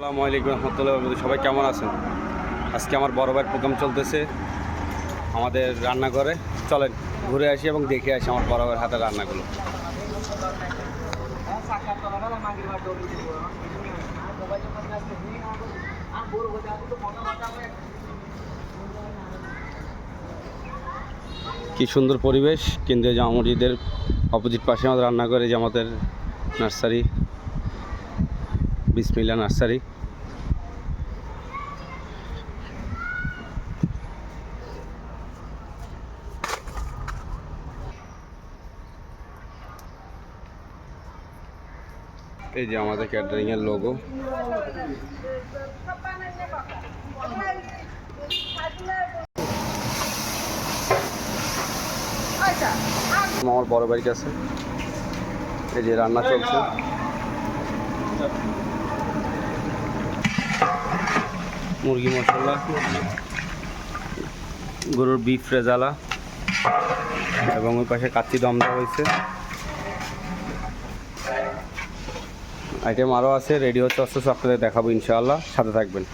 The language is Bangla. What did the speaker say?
আসসালামু আলাইকুম রহমতুল্লাহ। সবাই কেমন আছেন? আজকে আমার বড় ভাইয়ের প্রোগ্রাম চলতেছে আমাদের রান্নাঘরে। চলেন ঘুরে আসি এবং দেখে আসি আমার বড় ভাইয়ের হাতের রান্নাগুলো। কি সুন্দর পরিবেশ! কেন্দ্রীয় জামা মসজিদের অপোজিট পাশে আমাদের রান্নাঘরে, যে আমাদের নার্সারি, বিসমিল্লাহ নার্সারি। এই যে আমাদের ক্যাটারিং এর লোগো। আমার বড় বাড়ির কাছে এই যে রান্না চলছে। মুরগি মশলা, গরুর বিফ রেজালা এবং ওই পাশে কাচ্চি দম দেওয়া হয়েছে। আইটেম আরও আছে, রেডি হচ্ছে, অস্ত্র আপনাদের দেখাবো ইনশাআল্লাহ, সাথে থাকবেন।